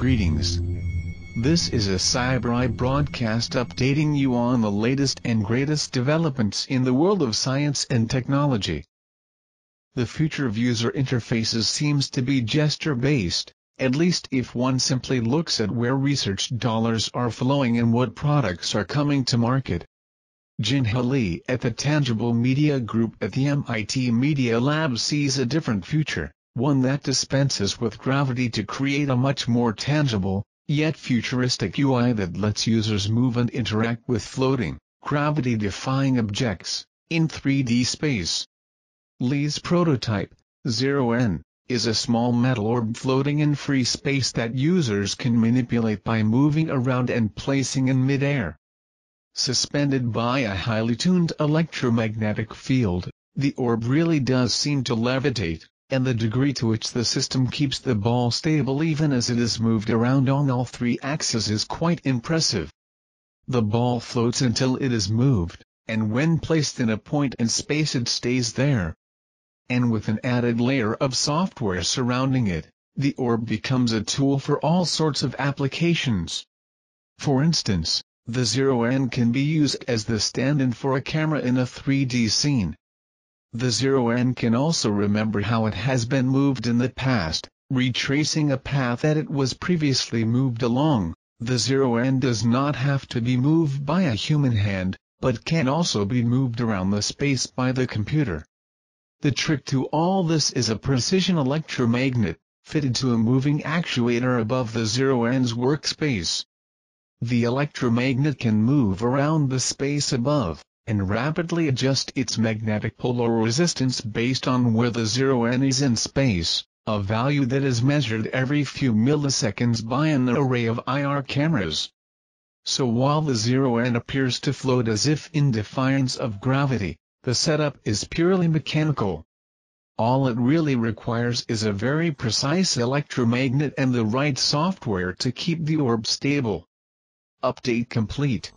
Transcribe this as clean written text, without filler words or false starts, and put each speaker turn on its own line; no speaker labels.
Greetings. This is a CyberEye broadcast updating you on the latest and greatest developments in the world of science and technology. The future of user interfaces seems to be gesture-based, at least if one simply looks at where research dollars are flowing and what products are coming to market. Jinha Lee at the Tangible Media Group at the MIT Media Lab sees a different future, one that dispenses with gravity to create a much more tangible, yet futuristic UI that lets users move and interact with floating, gravity-defying objects in 3D space. Lee's prototype, ZeroN, is a small metal orb floating in free space that users can manipulate by moving around and placing in mid-air. Suspended by a highly tuned electromagnetic field, the orb really does seem to levitate, and the degree to which the system keeps the ball stable even as it is moved around on all three axes is quite impressive. The ball floats until it is moved, and when placed in a point in space it stays there. And with an added layer of software surrounding it, the orb becomes a tool for all sorts of applications. For instance, the ZeroN can be used as the stand-in for a camera in a 3D scene. The ZeroN can also remember how it has been moved in the past, retracing a path that it was previously moved along. The ZeroN does not have to be moved by a human hand, but can also be moved around the space by the computer. The trick to all this is a precision electromagnet, fitted to a moving actuator above the ZeroN's workspace. The electromagnet can move around the space above, and rapidly adjust its magnetic polar resistance based on where the ZeroN is in space, a value that is measured every few milliseconds by an array of IR cameras. So while the ZeroN appears to float as if in defiance of gravity, the setup is purely mechanical. All it really requires is a very precise electromagnet and the right software to keep the orb stable. Update complete.